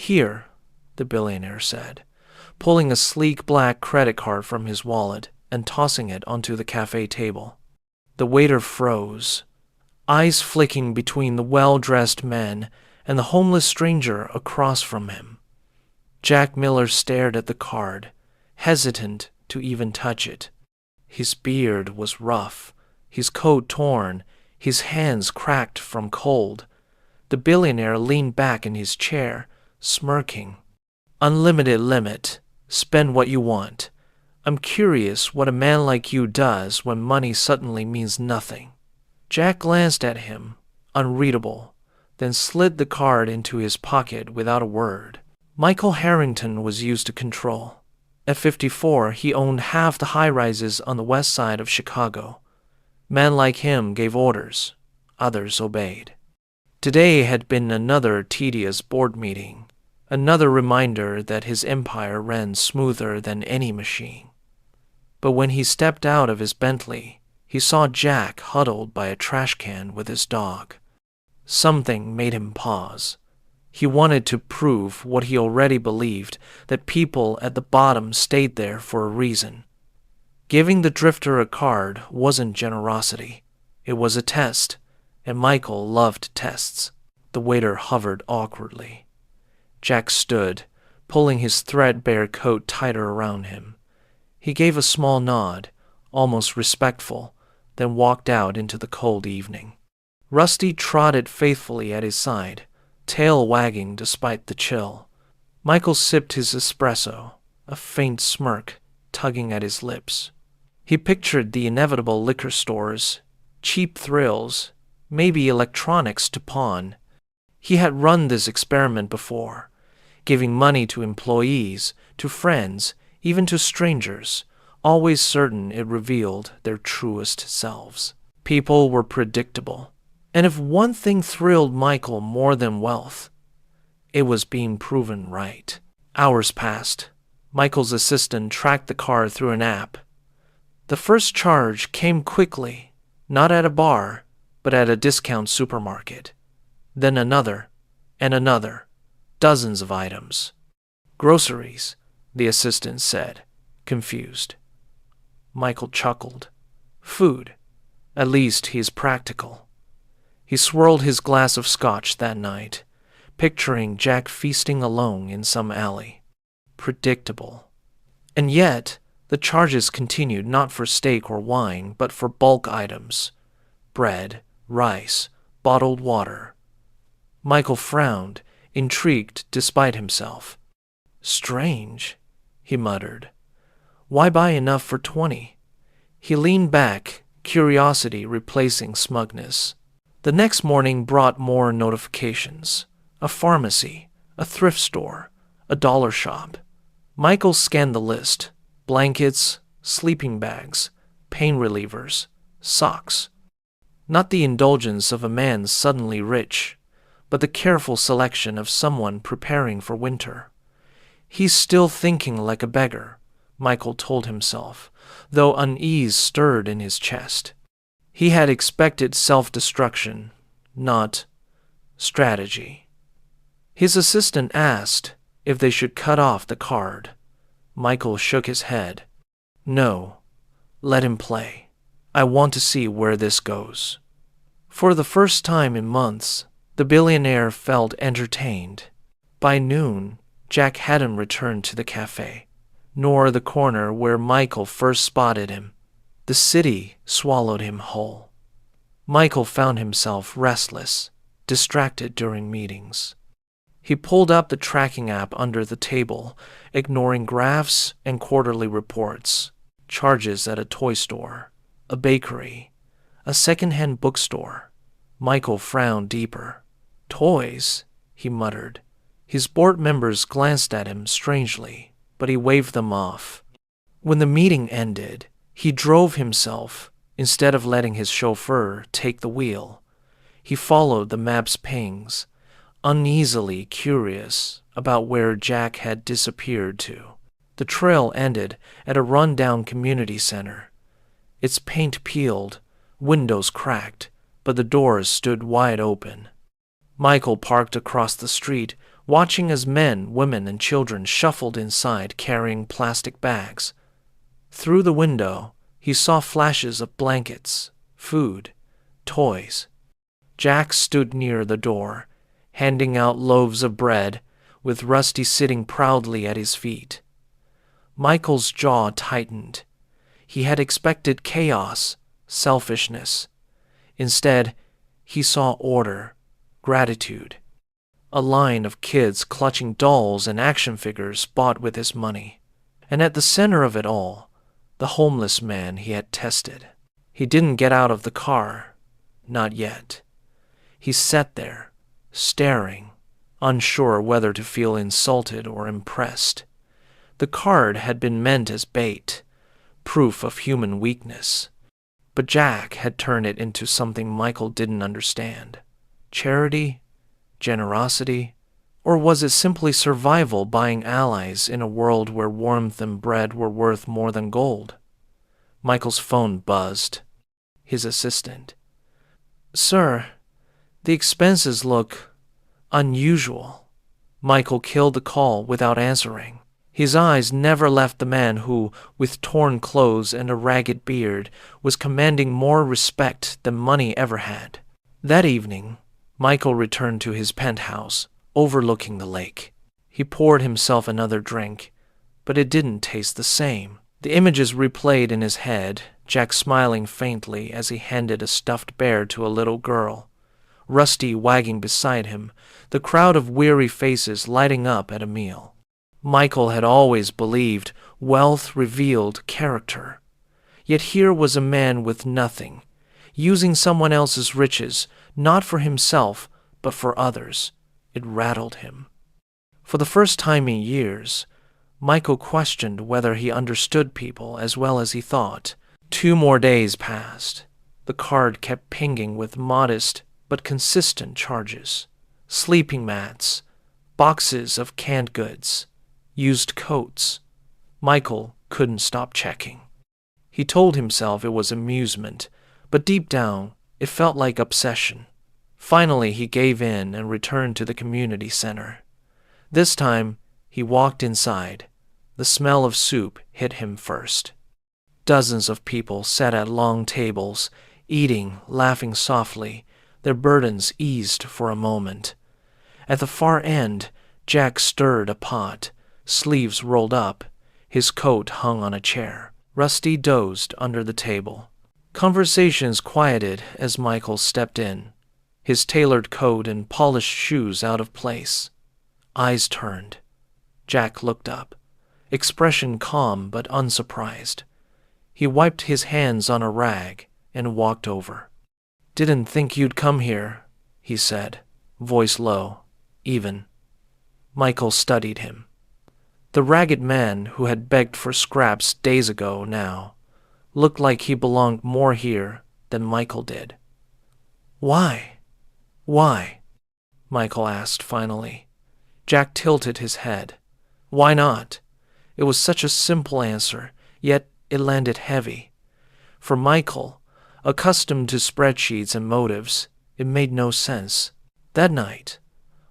"Here," the billionaire said, pulling a sleek black credit card from his wallet and tossing it onto the cafe table. The waiter froze, eyes flicking between the well-dressed men and the homeless stranger across from him. Jack Miller stared at the card, hesitant to even touch it. His beard was rough, his coat torn, his hands cracked from cold. The billionaire leaned back in his chair, smirking. "Unlimited limit. Spend what you want. I'm curious what a man like you does when money suddenly means nothing." Jack glanced at him, unreadable, then slid the card into his pocket without a word. Michael Harrington was used to control. At 54, he owned half the high-rises on the west side of Chicago. Men like him gave orders. Others obeyed. Today had been another tedious board meeting, another reminder that his empire ran smoother than any machine. But when he stepped out of his Bentley, he saw Jack huddled by a trash can with his dog. Something made him pause. He wanted to prove what he already believed, that people at the bottom stayed there for a reason. Giving the drifter a card wasn't generosity. It was a test, and Michael loved tests. The waiter hovered awkwardly. Jack stood, pulling his threadbare coat tighter around him. He gave a small nod, almost respectful, then walked out into the cold evening. Rusty trotted faithfully at his side, tail wagging despite the chill. Michael sipped his espresso, a faint smirk tugging at his lips. He pictured the inevitable liquor stores, cheap thrills, maybe electronics to pawn. He had run this experiment before, giving money to employees, to friends, even to strangers, always certain it revealed their truest selves. People were predictable, and if one thing thrilled Michael more than wealth, it was being proven right. Hours passed. Michael's assistant tracked the car through an app. The first charge came quickly, not at a bar, but at a discount supermarket. Then another, and another, dozens of items. "Groceries," the assistant said, confused. Michael chuckled. "Food. At least he's practical." He swirled his glass of scotch that night, picturing Jack feasting alone in some alley. Predictable. And yet, the charges continued not for steak or wine, but for bulk items. Bread, rice, bottled water. Michael frowned, intrigued despite himself. "Strange," he muttered. "Why buy enough for 20? He leaned back, curiosity replacing smugness. The next morning brought more notifications. A pharmacy, a thrift store, a dollar shop. Michael scanned the list. Blankets, sleeping bags, pain relievers, socks. Not the indulgence of a man suddenly rich, but the careful selection of someone preparing for winter. He's still thinking like a beggar, Michael told himself, though unease stirred in his chest. He had expected self-destruction, not strategy. His assistant asked if they should cut off the card. Michael shook his head. "No, let him play. I want to see where this goes." For the first time in months, the billionaire felt entertained. By noon, Jack hadn't returned to the cafe, nor the corner where Michael first spotted him. The city swallowed him whole. Michael found himself restless, distracted during meetings. He pulled up the tracking app under the table, ignoring graphs and quarterly reports, charges at a toy store, a bakery, a second-hand bookstore. Michael frowned deeper. "Toys?" he muttered. His board members glanced at him strangely, but he waved them off. When the meeting ended, he drove himself instead of letting his chauffeur take the wheel. He followed the map's pings, uneasily curious about where Jack had disappeared to. The trail ended at a run-down community center. Its paint peeled, windows cracked, but the doors stood wide open. Michael parked across the street, watching as men, women, and children shuffled inside carrying plastic bags. Through the window, he saw flashes of blankets, food, toys. Jack stood near the door, handing out loaves of bread, with Rusty sitting proudly at his feet. Michael's jaw tightened. He had expected chaos, selfishness. Instead, he saw order, gratitude. A line of kids clutching dolls and action figures bought with his money. And at the center of it all, the homeless man he had tested. He didn't get out of the car. Not yet. He sat there, staring, unsure whether to feel insulted or impressed. The card had been meant as bait, proof of human weakness. But Jack had turned it into something Michael didn't understand. Charity? Generosity? Or was it simply survival buying allies in a world where warmth and bread were worth more than gold? Michael's phone buzzed. His assistant. "Sir, the expenses look unusual." Michael killed the call without answering. His eyes never left the man who, with torn clothes and a ragged beard, was commanding more respect than money ever had. That evening, Michael returned to his penthouse, overlooking the lake. He poured himself another drink, but it didn't taste the same. The images replayed in his head, Jack smiling faintly as he handed a stuffed bear to a little girl, Rusty wagging beside him, the crowd of weary faces lighting up at a meal. Michael had always believed wealth revealed character. Yet here was a man with nothing, using someone else's riches, not for himself, but for others. It rattled him. For the first time in years, Michael questioned whether he understood people as well as he thought. 2 more days passed. The card kept pinging with modest but consistent charges. Sleeping mats, boxes of canned goods, used coats. Michael couldn't stop checking. He told himself it was amusement, but deep down, it felt like obsession. Finally, he gave in and returned to the community center. This time, he walked inside. The smell of soup hit him first. Dozens of people sat at long tables, eating, laughing softly, their burdens eased for a moment. At the far end, Jack stirred a pot, sleeves rolled up, his coat hung on a chair. Rusty dozed under the table. Conversations quieted as Michael stepped in, his tailored coat and polished shoes out of place. Eyes turned. Jack looked up, expression calm but unsurprised. He wiped his hands on a rag and walked over. "Didn't think you'd come here," he said, voice low, even. Michael studied him. The ragged man who had begged for scraps days ago now looked like he belonged more here than Michael did. "Why? Why?" Michael asked finally. Jack tilted his head. Why not? It was such a simple answer, yet it landed heavy. For Michael, accustomed to spreadsheets and motives, it made no sense. That night,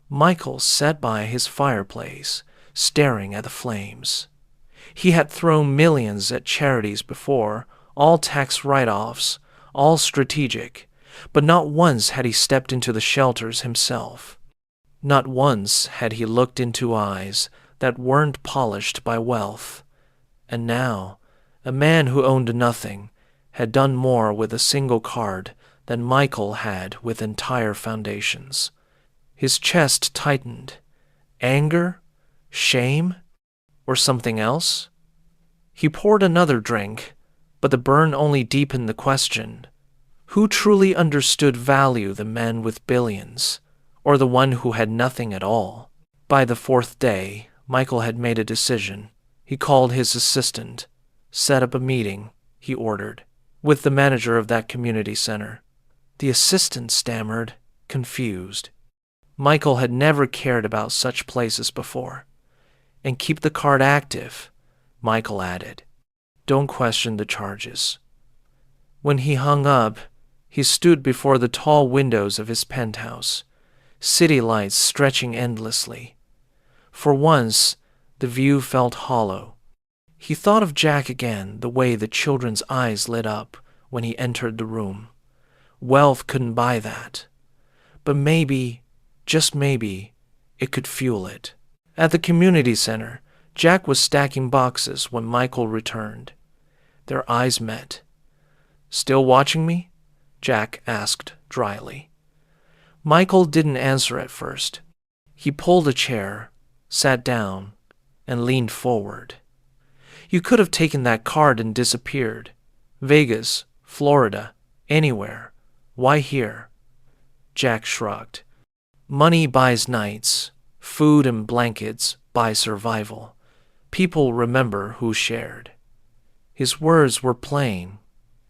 Michael sat by his fireplace, staring at the flames. He had thrown millions at charities before, all tax write-offs, all strategic, but not once had he stepped into the shelters himself. Not once had he looked into eyes that weren't polished by wealth. And now, a man who owned nothing had done more with a single card than Michael had with entire foundations. His chest tightened. Anger? Shame? Or something else? He poured another drink, but the burn only deepened the question. Who truly understood value, the man with billions, or the one who had nothing at all? By the 4th day, Michael had made a decision. He called his assistant, set up a meeting, he ordered, with the manager of that community center. The assistant stammered, confused. Michael had never cared about such places before. And keep the card active, Michael added. Don't question the charges. When he hung up, he stood before the tall windows of his penthouse, city lights stretching endlessly, For once, the view felt hollow. He thought of Jack again, the way the children's eyes lit up when he entered the room. Wealth couldn't buy that. But maybe, just maybe, it could fuel it. At the community center, Jack was stacking boxes when Michael returned. Their eyes met. "Still watching me?" Jack asked dryly. Michael didn't answer at first. He pulled a chair, sat down, and leaned forward. "You could have taken that card and disappeared. Vegas, Florida, anywhere. Why here?" Jack shrugged. "Money buys nights. Food and blankets buy survival. People remember who shared." His words were plain,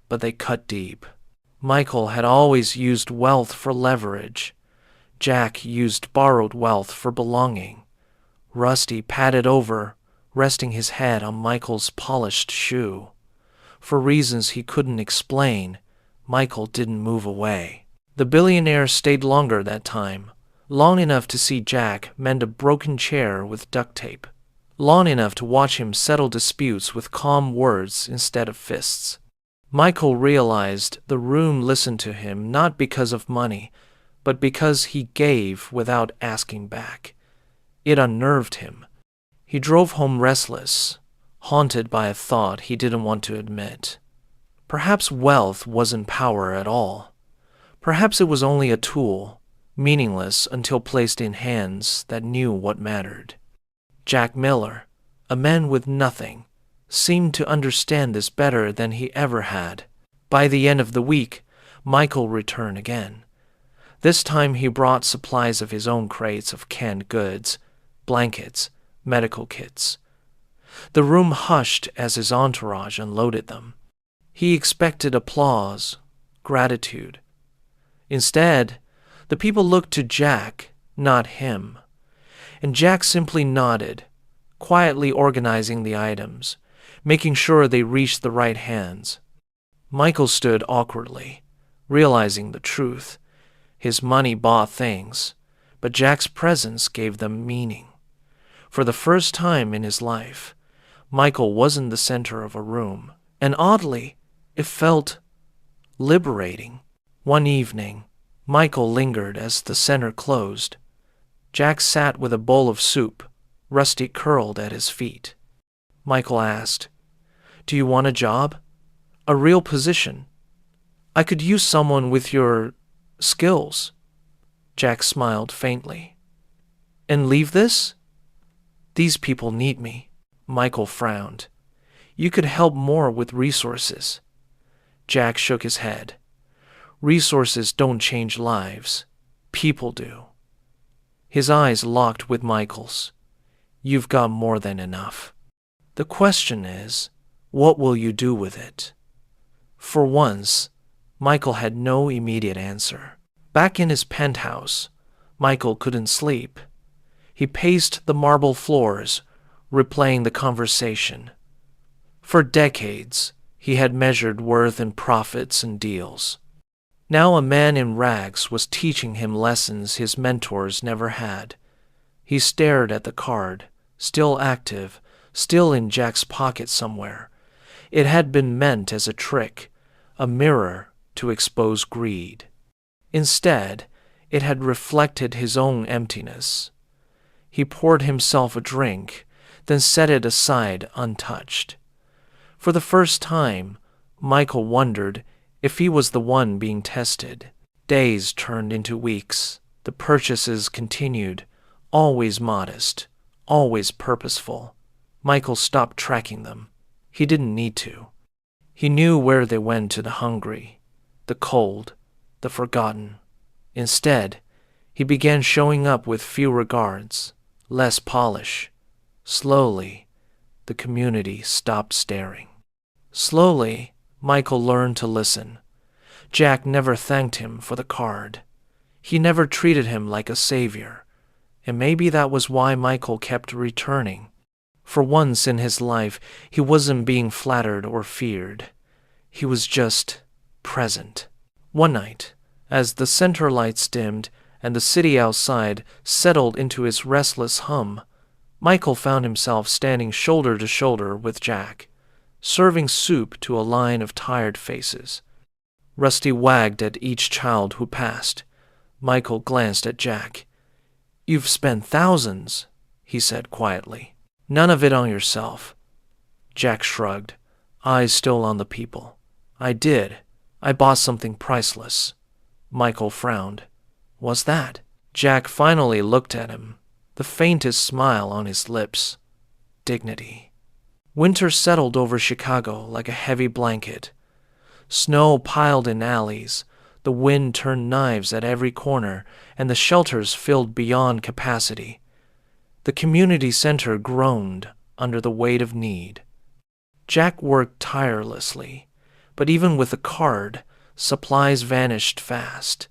but they cut deep. Michael had always used wealth for leverage. Jack used borrowed wealth for belonging. Rusty patted over, resting his head on Michael's polished shoe. For reasons he couldn't explain, Michael didn't move away. The billionaire stayed longer that time, long enough to see Jack mend a broken chair with duct tape, long enough to watch him settle disputes with calm words instead of fists. Michael realized the room listened to him not because of money, but because he gave without asking back. It unnerved him. He drove home restless, haunted by a thought he didn't want to admit. Perhaps wealth wasn't power at all. Perhaps it was only a tool, meaningless until placed in hands that knew what mattered. Jack Miller, a man with nothing, seemed to understand this better than he ever had. By the end of the week, Michael returned again. This time he brought supplies of his own crates of canned goods, blankets, medical kits. The room hushed as his entourage unloaded them. He expected applause, gratitude. Instead, the people looked to Jack, not him. And Jack simply nodded, quietly organizing the items, making sure they reached the right hands. Michael stood awkwardly, realizing the truth. His money bought things, but Jack's presence gave them meaning. For the first time in his life, Michael wasn't the center of a room, and oddly, it felt liberating. One evening, Michael lingered as the center closed. Jack sat with a bowl of soup, Rusty curled at his feet. Michael asked, "Do you want a job? A real position? I could use someone with your skills." Jack smiled faintly. "And leave this?" "These people need me." Michael frowned. "You could help more with resources." Jack shook his head. "Resources don't change lives. People do." His eyes locked with Michael's. "You've got more than enough. The question is, what will you do with it?" For once, Michael had no immediate answer. Back in his penthouse, Michael couldn't sleep. He paced the marble floors, replaying the conversation. For decades, he had measured worth in profits and deals. Now a man in rags was teaching him lessons his mentors never had. He stared at the card, still active, still in Jack's pocket somewhere. It had been meant as a trick, a mirror to expose greed. Instead, it had reflected his own emptiness. He poured himself a drink, then set it aside untouched. For the first time, Michael wondered if he was the one being tested. Days turned into weeks. The purchases continued, always modest, always purposeful. Michael stopped tracking them. He didn't need to. He knew where they went to the hungry, the cold, the forgotten. Instead, he began showing up with fewer guards, less polish. Slowly, the community stopped staring. Slowly, Michael learned to listen. Jack never thanked him for the card. He never treated him like a savior. And maybe that was why Michael kept returning. For once in his life, he wasn't being flattered or feared. He was just present. One night, as the center lights dimmed and the city outside settled into its restless hum, Michael found himself standing shoulder to shoulder with Jack, serving soup to a line of tired faces. Rusty wagged at each child who passed. Michael glanced at Jack. "You've spent thousands," he said quietly. "None of it on yourself." Jack shrugged, eyes still on the people. "I did. I bought something priceless." Michael frowned. "What's that?" Jack finally looked at him, the faintest smile on his lips. Dignity. Winter settled over Chicago like a heavy blanket. Snow piled in alleys, the wind turned knives at every corner, and the shelters filled beyond capacity. The community center groaned under the weight of need. Jack worked tirelessly, but even with a card, supplies vanished fast.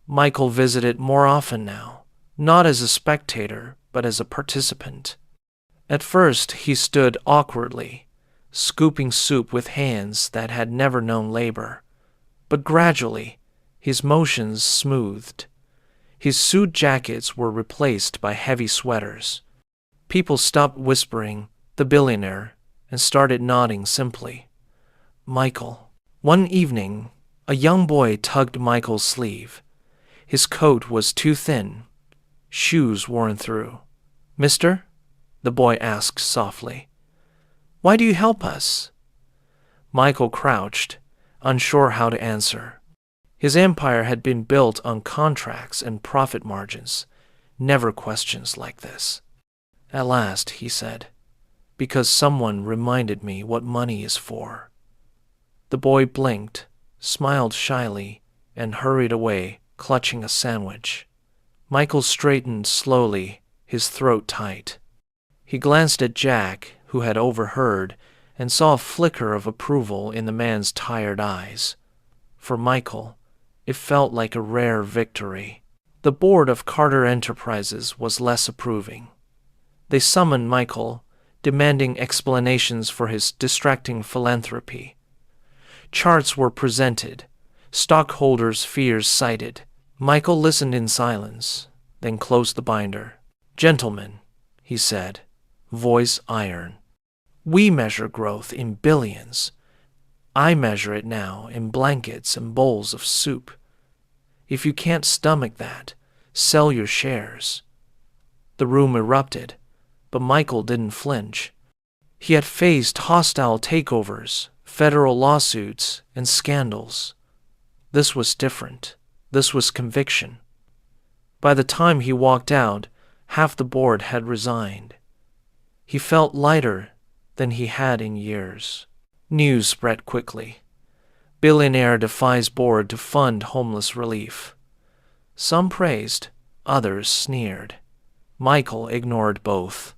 Michael visited more often now, not as a spectator, but as a participant. At first, he stood awkwardly, scooping soup with hands that had never known labor. But gradually, his motions smoothed. His suit jackets were replaced by heavy sweaters. People stopped whispering, "The billionaire," and started nodding simply. Michael. One evening, a young boy tugged Michael's sleeve. His coat was too thin, shoes worn through. "Mister?" the boy asked softly. "Why do you help us?" Michael crouched, unsure how to answer. His empire had been built on contracts and profit margins, never questions like this. At last, he said, "Because someone reminded me what money is for." The boy blinked, smiled shyly, and hurried away, clutching a sandwich. Michael straightened slowly, his throat tight. He glanced at Jack, who had overheard, and saw a flicker of approval in the man's tired eyes. For Michael, it felt like a rare victory. The board of Carter Enterprises was less approving. They summoned Michael, demanding explanations for his distracting philanthropy. Charts were presented, stockholders' fears cited. Michael listened in silence, then closed the binder. "Gentlemen," he said, voice iron, "we measure growth in billions. I measure it now in blankets and bowls of soup. If you can't stomach that, sell your shares." The room erupted, but Michael didn't flinch. He had faced hostile takeovers, federal lawsuits, and scandals. This was different. This was conviction. By the time he walked out, half the board had resigned. He felt lighter than he had in years. News spread quickly. Billionaire defies board to fund homeless relief. Some praised, others sneered. Michael ignored both.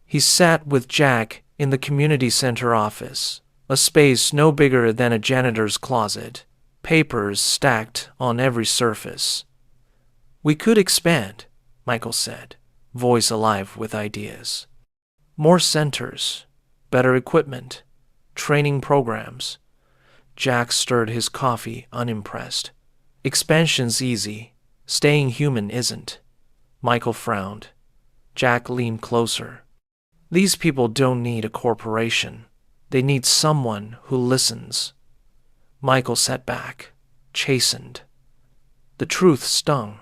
He sat with Jack in the community center office, a space no bigger than a janitor's closet, papers stacked on every surface. "We could expand," Michael said, voice alive with ideas. "More centers, better equipment, training programs." Jack stirred his coffee, unimpressed. "Expansion's easy. Staying human isn't." Michael frowned. Jack leaned closer. "These people don't need a corporation. They need someone who listens." Michael sat back, chastened. The truth stung.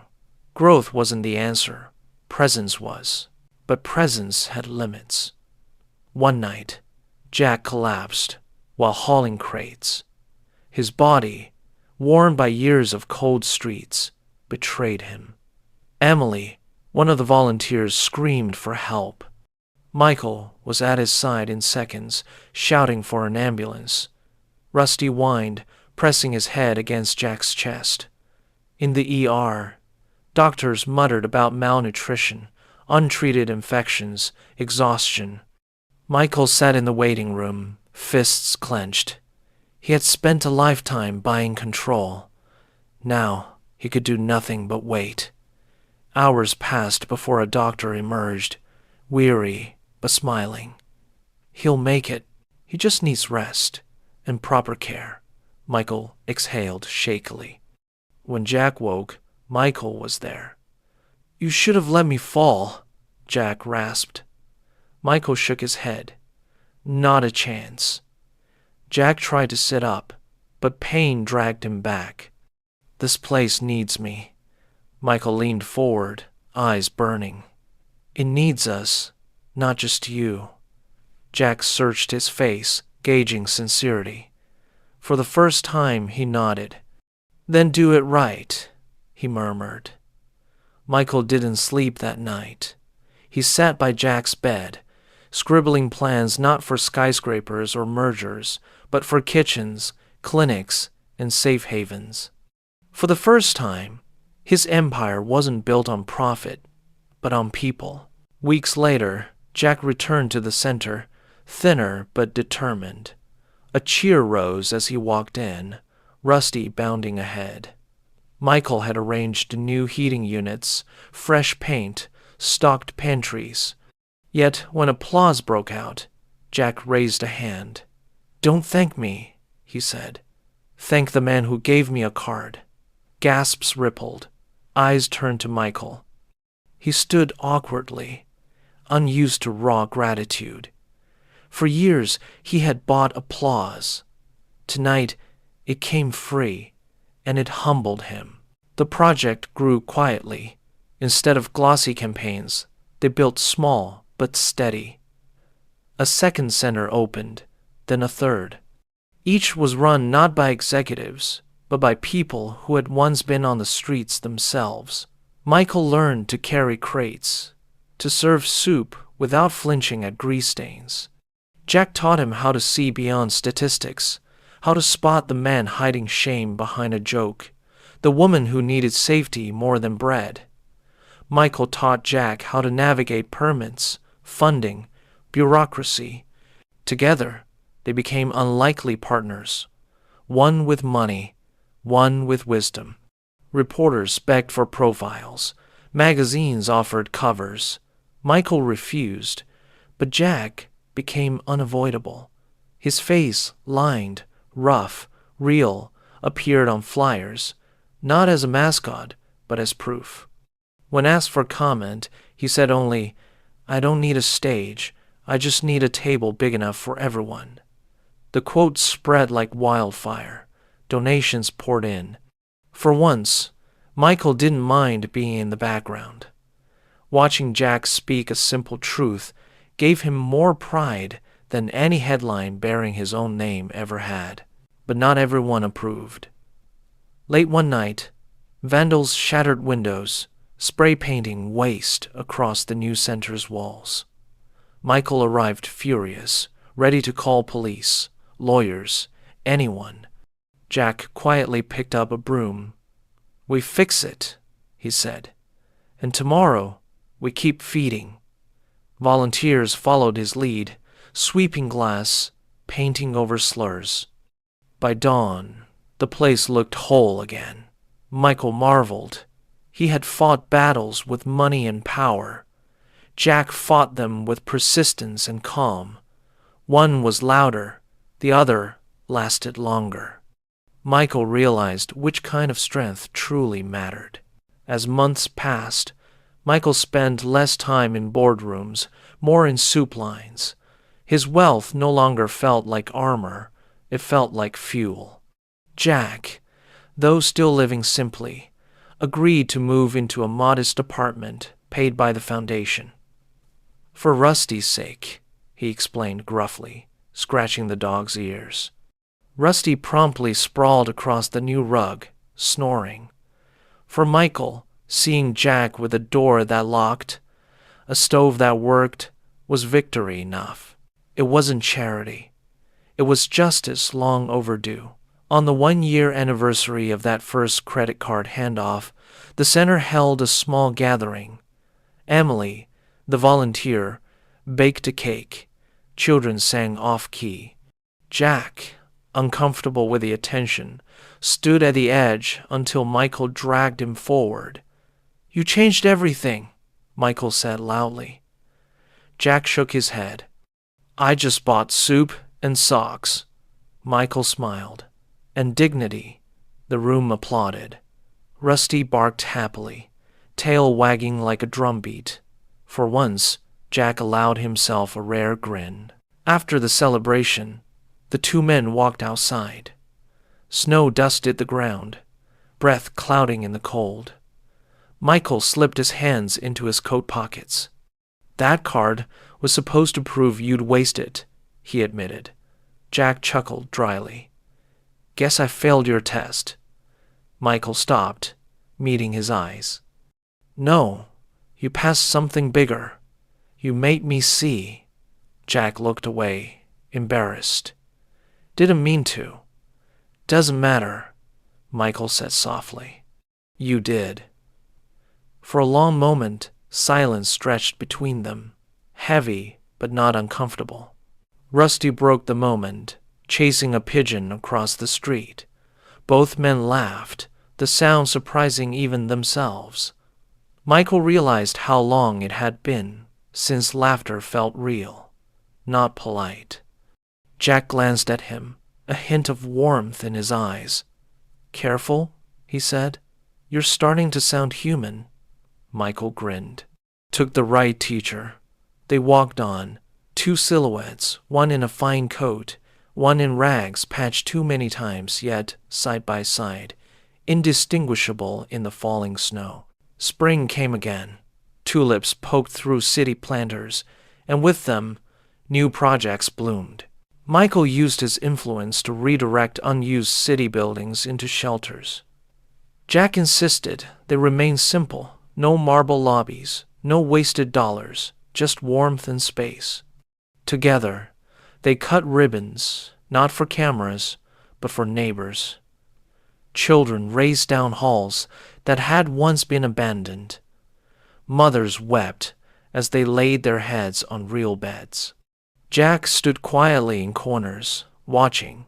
Growth wasn't the answer. Presence was. But presence had limits. One night, Jack collapsed while hauling crates. His body, worn by years of cold streets, betrayed him. Emily, one of the volunteers, screamed for help. Michael was at his side in seconds, shouting for an ambulance. Rusty whined, pressing his head against Jack's chest. In the ER, doctors muttered about malnutrition, untreated infections, exhaustion. Michael sat in the waiting room, fists clenched. He had spent a lifetime buying control. Now he could do nothing but wait. Hours passed before a doctor emerged, weary but smiling. "He'll make it. He just needs rest and proper care," Michael exhaled shakily. When Jack woke, Michael was there. "You should have let me fall," Jack rasped. Michael shook his head. Not a chance. Jack tried to sit up, but pain dragged him back. This place needs me. Michael leaned forward, eyes burning. It needs us, not just you. Jack searched his face, gauging sincerity. For the first time, he nodded. Then do it right, he murmured. Michael didn't sleep that night. He sat by Jack's bed, scribbling plans not for skyscrapers or mergers, but for kitchens, clinics, and safe havens. For the first time, his empire wasn't built on profit, but on people. Weeks later, Jack returned to the center, thinner but determined. A cheer rose as he walked in, Rusty bounding ahead. Michael had arranged new heating units, fresh paint, stocked pantries. Yet when applause broke out, Jack raised a hand. Don't thank me, he said. Thank the man who gave me a card. Gasps rippled. Eyes turned to Michael. He stood awkwardly, unused to raw gratitude. For years he had bought applause. Tonight it came free, and it humbled him. The project grew quietly. Instead of glossy campaigns, they built small but steady. A second center opened, then a third. Each was run not by executives, but by people who had once been on the streets themselves. Michael learned to carry crates, to serve soup without flinching at grease stains. Jack taught him how to see beyond statistics, how to spot the man hiding shame behind a joke, the woman who needed safety more than bread. Michael taught Jack how to navigate permits, funding, bureaucracy. Together, they became unlikely partners, one with money, one with wisdom. Reporters begged for profiles. Magazines offered covers. Michael refused, but Jack became unavoidable. His face, lined, rough, real, appeared on flyers, not as a mascot, but as proof. When asked for comment, he said only, I don't need a stage, I just need a table big enough for everyone. The quote spread like wildfire. Donations poured in. For once, Michael didn't mind being in the background. Watching Jack speak a simple truth gave him more pride than any headline bearing his own name ever had. But not everyone approved. Late one night, vandals shattered windows, spray painting waste across the new center's walls. Michael arrived furious, ready to call police, lawyers, anyone. Jack quietly picked up a broom. We fix it, he said. And tomorrow, we keep feeding. Volunteers followed his lead, sweeping glass, painting over slurs. By dawn, the place looked whole again. Michael marveled. He had fought battles with money and power. Jack fought them with persistence and calm. One was louder, the other lasted longer. Michael realized which kind of strength truly mattered. As months passed, Michael spent less time in boardrooms, more in soup lines. His wealth no longer felt like armor, it felt like fuel. Jack, though still living simply, agreed to move into a modest apartment paid by the foundation. For Rusty's sake, he explained gruffly, scratching the dog's ears. Rusty promptly sprawled across the new rug, snoring. For Michael, seeing Jack with a door that locked, a stove that worked, was victory enough. It wasn't charity. It was justice long overdue. On the 1-year anniversary of that first credit card handoff, the center held a small gathering. Emily, the volunteer, baked a cake. Children sang off-key. Jack, uncomfortable with the attention, stood at the edge until Michael dragged him forward. You changed everything, Michael said loudly. Jack shook his head. I just bought soup and socks. Michael smiled. And dignity. The room applauded. Rusty barked happily, tail wagging like a drumbeat. For once, Jack allowed himself a rare grin. After the celebration, the two men walked outside. Snow dusted the ground, breath clouding in the cold. Michael slipped his hands into his coat pockets. "That card was supposed to prove you'd waste it," he admitted. Jack chuckled dryly. "Guess I failed your test." Michael stopped, meeting his eyes. "No, you passed something bigger. You made me see." Jack looked away, embarrassed. "Didn't mean to." "Doesn't matter," Michael said softly. "You did." For a long moment, silence stretched between them, heavy but not uncomfortable. Rusty broke the moment, chasing a pigeon across the street. Both men laughed, the sound surprising even themselves. Michael realized how long it had been since laughter felt real, not polite. Jack glanced at him, a hint of warmth in his eyes. "Careful," he said. "You're starting to sound human." Michael grinned. "Took the right teacher." They walked on, two silhouettes, one in a fine coat, one in rags patched too many times, yet side by side, indistinguishable in the falling snow. Spring came again. Tulips poked through city planters, and with them, new projects bloomed. Michael used his influence to redirect unused city buildings into shelters. Jack insisted they remain simple, no marble lobbies, no wasted dollars, just warmth and space. Together, they cut ribbons, not for cameras, but for neighbors. Children raced down halls that had once been abandoned. Mothers wept as they laid their heads on real beds. Jack stood quietly in corners, watching.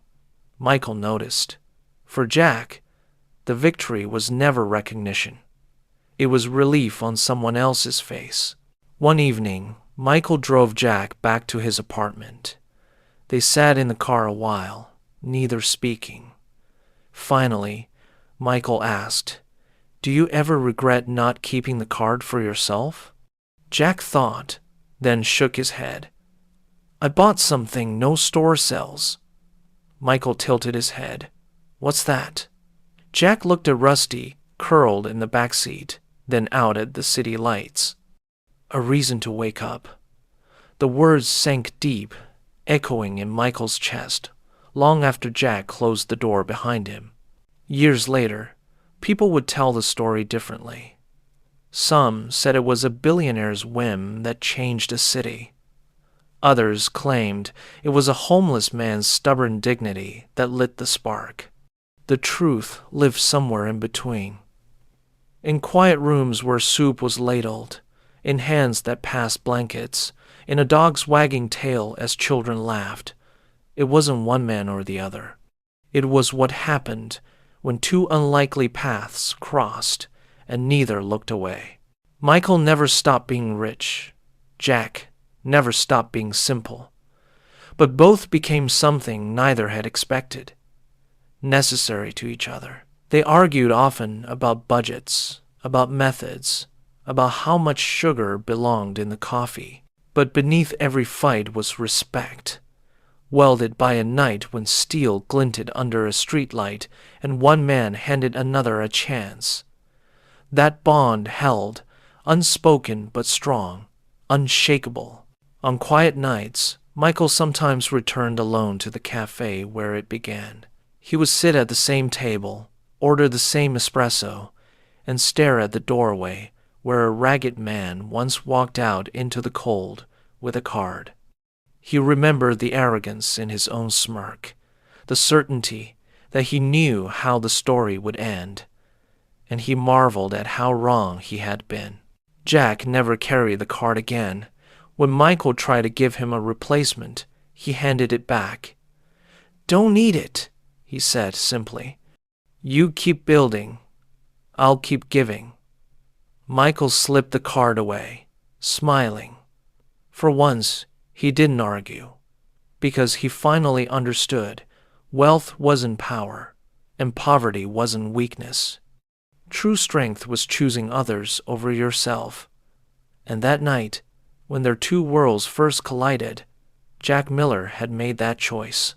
Michael noticed. For Jack, the victory was never recognition. It was relief on someone else's face. One evening, Michael drove Jack back to his apartment. They sat in the car a while, neither speaking. Finally, Michael asked, "Do you ever regret not keeping the card for yourself?" Jack thought, then shook his head. "I bought something no store sells." Michael tilted his head. "What's that?" Jack looked at Rusty, curled in the back seat, then out at the city lights. "A reason to wake up." The words sank deep, echoing in Michael's chest, long after Jack closed the door behind him. Years later, people would tell the story differently. Some said it was a billionaire's whim that changed a city. Others claimed it was a homeless man's stubborn dignity that lit the spark. The truth lived somewhere in between. In quiet rooms where soup was ladled, in hands that passed blankets, in a dog's wagging tail as children laughed, it wasn't one man or the other. It was what happened when two unlikely paths crossed and neither looked away. Michael never stopped being rich. Jack never stopped being simple. But both became something neither had expected. Necessary to each other. They argued often about budgets, about methods, about how much sugar belonged in the coffee. But beneath every fight was respect, welded by a night when steel glinted under a streetlight and one man handed another a chance. That bond held, unspoken but strong, unshakable. On quiet nights, Michael sometimes returned alone to the cafe where it began. He would sit at the same table, order the same espresso, and stare at the doorway where a ragged man once walked out into the cold with a card. He remembered the arrogance in his own smirk, the certainty that he knew how the story would end, and he marveled at how wrong he had been. Jack never carried the card again. When Michael tried to give him a replacement, he handed it back. "Don't need it," he said simply. "You keep building. I'll keep giving." Michael slipped the card away, smiling. For once, he didn't argue, because he finally understood wealth wasn't power, and poverty wasn't weakness. True strength was choosing others over yourself. And that night, when their two worlds first collided, Jack Miller had made that choice.